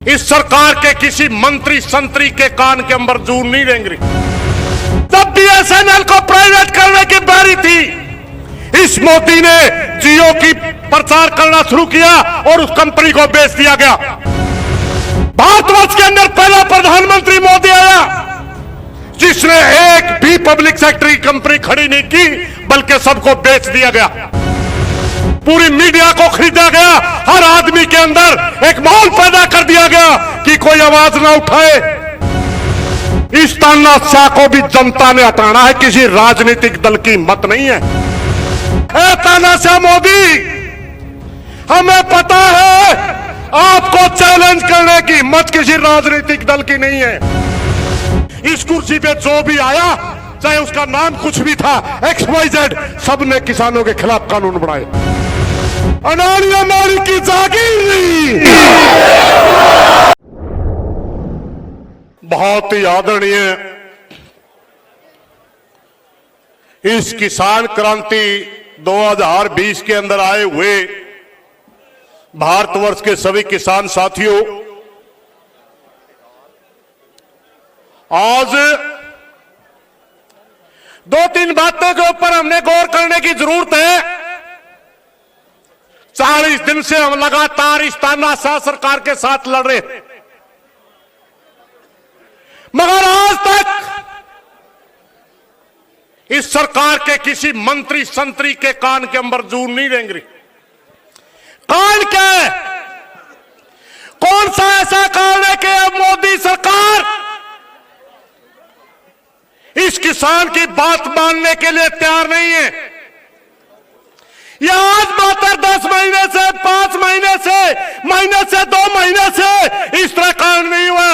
इस सरकार के किसी मंत्री संतरी के कान के अंदर जून नहीं रेंग रही। जब बीएसएनएल को प्राइवेट करने की बारी थी, इस मोदी ने जियो की प्रचार करना शुरू किया और उस कंपनी को बेच दिया गया। भारतवर्ष के अंदर पहला प्रधानमंत्री मोदी आया जिसने एक भी पब्लिक सेक्टर की कंपनी खड़ी नहीं की, बल्कि सबको बेच दिया गया। पूरी मीडिया को खरीदा गया, हर आदमी के अंदर एक माहौल पैदा कर दिया गया कि कोई आवाज ना उठाए। इस तानाशाह को भी जनता ने हटाना है, किसी राजनीतिक दल की मत नहीं है। तानाशाह मोदी, हमें पता है आपको चैलेंज करने की हिम्मत किसी राजनीतिक दल की नहीं है। इस कुर्सी पे जो भी आया, चाहे उसका नाम कुछ भी था, XYZ, सबने किसानों के खिलाफ कानून बनाए। अडानी अंबानी की जागीर बहुत ही आदरणीय इस किसान क्रांति 2020 के अंदर आए हुए भारतवर्ष के सभी किसान साथियों, आज दो तीन बातों के ऊपर हमने गौर करने की जरूरत है। 40 दिन से हम लगातार इस तानाशाह सरकार के साथ लड़ रहे थे, मगर आज तक इस सरकार के किसी मंत्री संतरी के कान के अंदर जून नहीं रेंग रही। कान क्या है? कौन सा ऐसा कारण है कि अब मोदी सरकार इस किसान की बात मानने के लिए तैयार नहीं है? यह आज मात्र 10 महीने से, 5 महीने से 2 महीने से इस तरह कारण नहीं हुआ।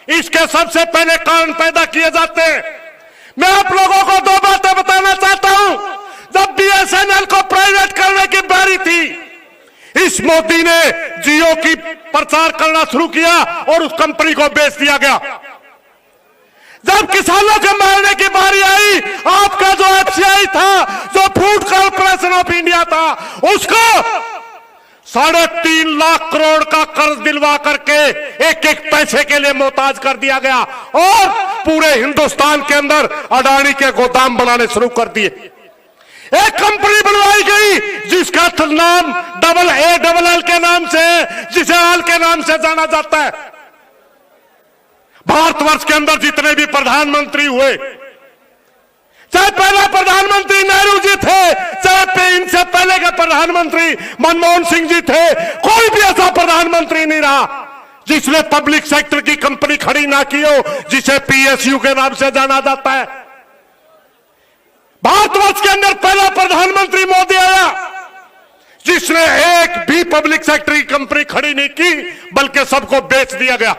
इसके सबसे पहले कारण पैदा किए जाते हैं। मैं आप लोगों को दो बातें बताना चाहता हूं। जब बीएसएनएल को प्राइवेट करने की बारी थी, इस मोदी ने जियो की प्रचार करना शुरू किया और उस कंपनी को बेच दिया गया। जब किसानों के मारने की बारी आई, आपका जो FCI था, जो फूड कॉर्पोरेशन ऑफ इंडिया था, उसको 3.5 लाख करोड़ का कर्ज दिलवा करके एक एक पैसे के लिए मोहताज कर दिया गया और पूरे हिंदुस्तान के अंदर अडानी के गोदाम बनाने शुरू कर दिए। एक कंपनी बनवाई गई जिसका नाम AALL के नाम से, जिसे आल के नाम से जाना जाता है। भारतवर्ष के अंदर जितने भी प्रधानमंत्री हुए, चाहे पहला प्रधानमंत्री नेहरू जी थे, चाहे इनसे पहले के प्रधानमंत्री मनमोहन सिंह जी थे, कोई भी ऐसा प्रधानमंत्री नहीं रहा जिसने पब्लिक सेक्टर की कंपनी खड़ी ना की हो, जिसे PSU के नाम से जाना जाता है। भारतवर्ष के अंदर पहला प्रधानमंत्री मोदी आया जिसने एक भी पब्लिक सेक्टर की कंपनी खड़ी नहीं की, बल्कि सबको बेच दिया गया।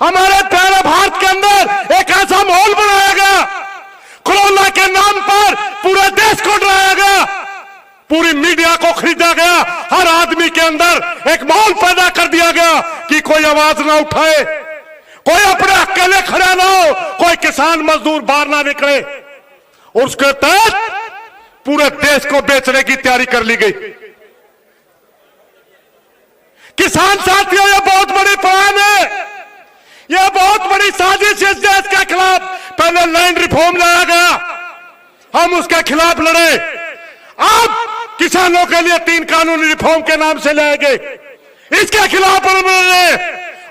हमारे प्यारे भारत के अंदर एक ऐसा माहौल बनाया गया, कोरोना के नाम पर पूरे देश को डराया गया, पूरी मीडिया को खरीदा गया, हर आदमी के अंदर एक माहौल पैदा कर दिया गया कि कोई आवाज ना उठाए, कोई अपने अकेले खड़ा ना हो, कोई किसान मजदूर बाहर ना निकले। उसके तहत पूरे देश को बेचने की तैयारी कर ली गई। किसान साथियों, यह बहुत बड़ी प्लान है, यह बहुत बड़ी साजिश इस देश के खिलाफ। पहले लैंड रिफॉर्म लाया गया, हम उसके खिलाफ लड़े। अब किसानों के लिए 3 कानूनी रिफॉर्म के नाम से लाए गए, इसके खिलाफ लड़े।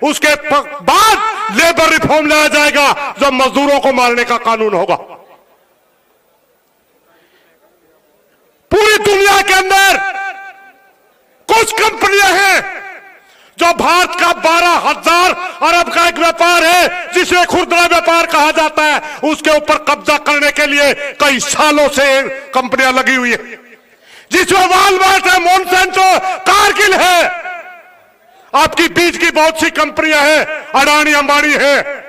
उसके बाद लेबर रिफॉर्म लाया जाएगा, जो मजदूरों को मारने का कानून होगा। पूरी दुनिया के अंदर कुछ कंपनियां हैं जो भारत का 12,000 अरब का एक व्यापार है, जिसे खुदरा व्यापार कहा जाता है, उसके ऊपर कब्जा करने के लिए कई सालों से कंपनियां लगी हुई है, जिसमें वॉलमार्ट है, मोनसेंटो, कारगिल है, आपकी बीच की बहुत सी कंपनियां हैं, अडानी अंबानी है।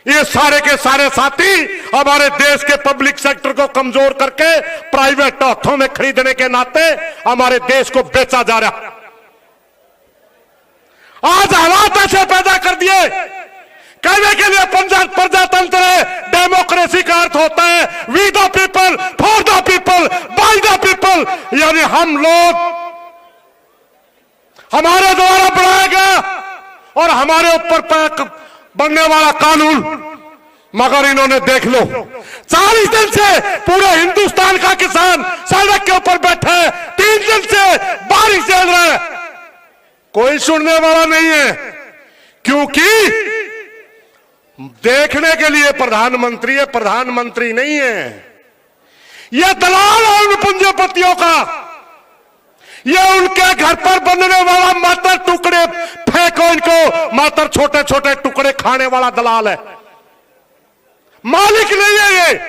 ये सारे के सारे साथी हमारे देश के पब्लिक सेक्टर को कमजोर करके प्राइवेट हाथों में खरीदने के नाते हमारे देश को बेचा जा रहा। आज हालात ऐसे पैदा कर दिए, कहने के लिए प्रजातंत्र है, डेमोक्रेसी का अर्थ होता है we the people, for the people, by the people. यानी हम लोग, हमारे द्वारा बनाया गया और हमारे ऊपर बनने वाला कानून, मगर इन्होंने देख लो 40 दिन से पूरे हिंदुस्तान का किसान सड़क के ऊपर बैठा है, 3 दिन से बारिश झेल रहा है, कोई सुनने वाला नहीं है। क्योंकि देखने के लिए प्रधानमंत्री है, प्रधानमंत्री नहीं है। यह दलाल है उन पूंजीपतियों का, ये उनके घर पर बनने वाला मात्र टुकड़े फेंको इनको, मात्र छोटे छोटे टुकड़े खाने वाला दलाल है, मालिक नहीं है ये।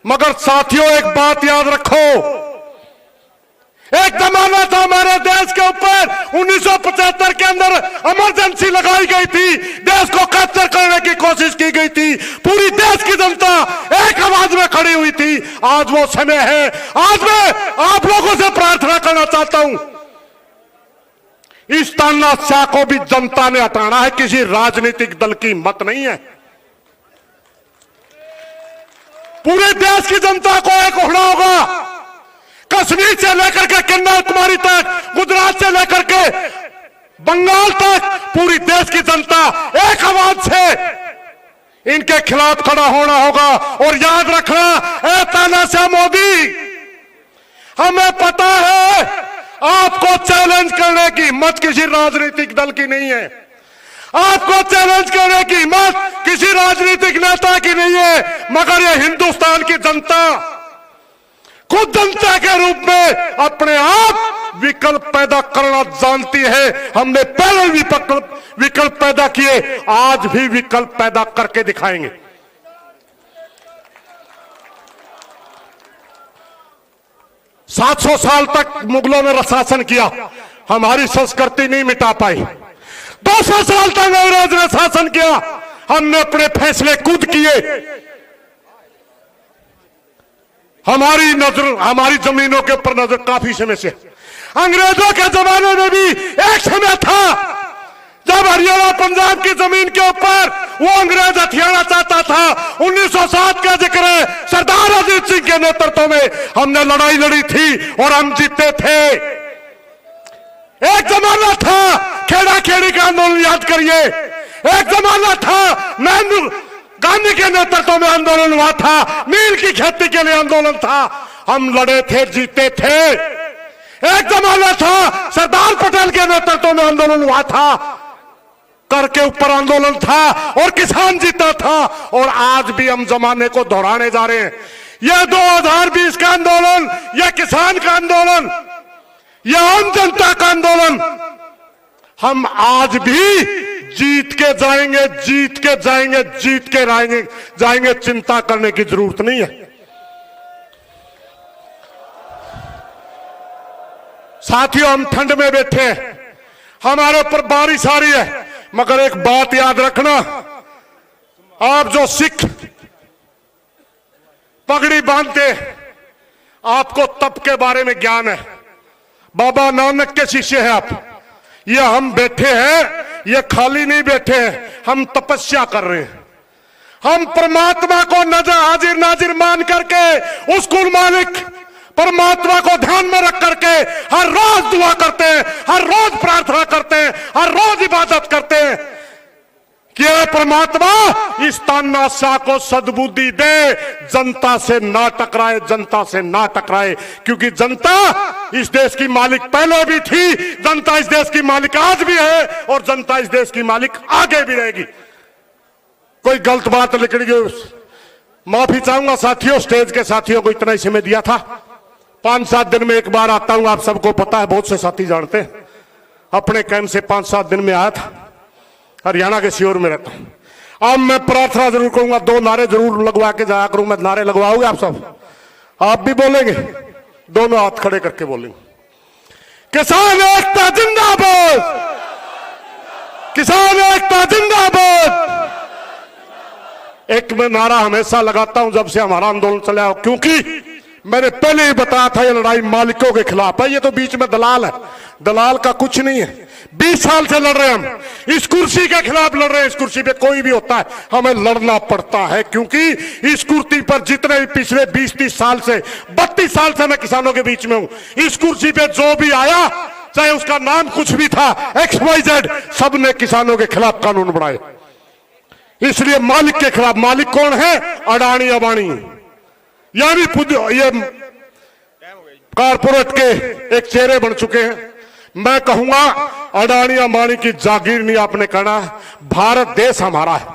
मगर साथियों एक बात याद रखो, एक जमाना था हमारे देश के ऊपर 1975 के अंदर इमरजेंसी लगाई गई थी, देश को कैप्चर करने की कोशिश की गई थी, पूरी देश की जनता एक आवाज में खड़ी हुई थी। आज वो समय है, आज मैं आप लोगों से प्रार्थना करना चाहता हूं, इस तानाशाह को भी जनता ने हटाना है, किसी राजनीतिक दल की मत नहीं है। पूरे देश की जनता को एक होना होगा, कश्मीर से लेकर के कन्याकुमारी तक, गुजरात से लेकर के बंगाल तक, पूरी देश की जनता एक आवाज से इनके खिलाफ खड़ा होना होगा। और याद रखना, ए तानाशाह मोदी, हमें पता है आपको चैलेंज करने की हिम्मत किसी राजनीतिक दल की नहीं है, आपको चैलेंज करने की हिम्मत किसी राजनीतिक नेता की नहीं है, मगर ये हिंदुस्तान की जनता खुद जनता के रूप में अपने आप विकल्प पैदा करना जानती है। हमने पहले भी विकल्प पैदा किए, आज भी विकल्प पैदा करके दिखाएंगे। सात सौ साल तक मुगलों ने शासन किया, हमारी संस्कृति नहीं मिटा पाई। 200 साल तक अंग्रेज ने शासन किया, हमने अपने फैसले खुद किए। हमारी नजर, हमारी जमीनों के ऊपर नजर काफी समय से, अंग्रेजों के जमाने में भी एक समय था जब हरियाणा पंजाब की जमीन के ऊपर वो अंग्रेज हथियाना चाहता था। 1907 का जिक्र है, सरदार अजीत सिंह के नेतृत्व में हमने लड़ाई लड़ी थी और हम जीते थे। एक जमाना था खेड़ा खेड़ी का आंदोलन, याद करिए, एक जमाना था नेहरू गांधी के नेतृत्व में आंदोलन हुआ था, नील की खेती के लिए आंदोलन था, हम लड़े थे, जीते थे। एक जमाना था सरदार पटेल के नेतृत्व में आंदोलन हुआ था, कर के ऊपर आंदोलन था और किसान जीता था। और आज भी हम जमाने को दोहराने जा रहे हैं। यह 2020 का आंदोलन, यह किसान का आंदोलन, यह आम जनता का आंदोलन, हम आज भी जीत के जाएंगे, जीत के जाएंगे, जीत के जाएंगे, चिंता करने की जरूरत नहीं है। साथियों, हम ठंड में बैठे हैं, हमारे ऊपर बारिश आ रही है, मगर एक बात याद रखना, आप जो सिख पगड़ी बांधते, आपको तप के बारे में ज्ञान है, बाबा नानक के शिष्य हैं आप। ये हम बैठे हैं, ये खाली नहीं बैठे हैं, हम तपस्या कर रहे हैं। हम परमात्मा को नजर हाजिर नाजिर मान करके, उस कुल मालिक परमात्मा को ध्यान में रख करके हर रोज दुआ करते हैं, हर रोज प्रार्थना करते हैं, हर रोज इबादत करते हैं कि परमात्मा इस तानाशाह को सद्बुद्धि दे, जनता से ना टकराए, जनता से ना टकराए। क्योंकि जनता इस देश की मालिक पहले भी थी, जनता इस देश की मालिक आज भी है और जनता इस देश की मालिक आगे भी रहेगी। कोई गलत बात निकल गई, माफी चाहूंगा साथियों, स्टेज के साथियों को इतना ही समय दिया था। 5-7 दिन में एक बार आता हूं, आप सबको पता है, बहुत से साथी जानते हैं। अपने कैंप से 5-7 दिन में आया था, हरियाणा के सीहोर में रहता हूं। अब मैं प्रार्थना जरूर करूंगा, 2 नारे जरूर लगवा के जाया करूंगा। नारे लगवाओगे आप सब? आप भी बोलेंगे? दोनों हाथ खड़े करके बोलेंगे, किसान एकता जिंदाबाद, किसान एकता जिंदाबाद। एक मैं नारा हमेशा लगाता हूं जब से हमारा आंदोलन चला, क्योंकि मैंने पहले ही बताया था ये लड़ाई मालिकों के खिलाफ है। ये तो बीच में दलाल है, दलाल का कुछ नहीं है। 20 साल से लड़ रहे हैं हम, इस कुर्सी के खिलाफ लड़ रहे हैं। इस कुर्सी पे कोई भी होता है, हमें लड़ना पड़ता है, क्योंकि इस कुर्सी पर जितने भी पिछले 20-30 साल से, 32 साल से मैं किसानों के बीच में हूं, इस कुर्सी पे जो भी आया चाहे उसका नाम कुछ भी था, XYZ, सबने किसानों के खिलाफ कानून बनाए। इसलिए मालिक के खिलाफ, मालिक कौन है? अडानी अंबानी, यानी ये कारपोरेट के एक चेहरे बन चुके हैं। मैं कहूंगा अडानी अंबानी की जागीर नहीं, आपने कहना भारत देश हमारा है,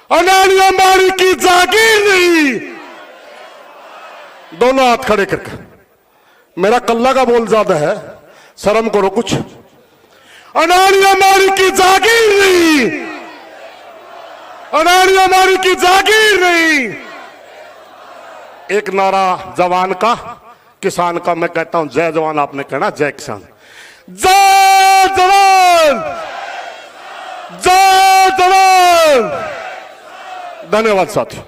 अडानी अंबानी की जागीर नहीं। दोनों हाथ खड़े करके, मेरा कल्ला का बोल ज्यादा है, शर्म करो कुछ। अडानी अंबानी की जागीर नहीं, अडानी अंबानी की जागीर नहीं। एक नारा जवान का, किसान का, मैं कहता हूं जय जवान, आपने कहना जय किसान। जय जवान, जय जवान। धन्यवाद साथी।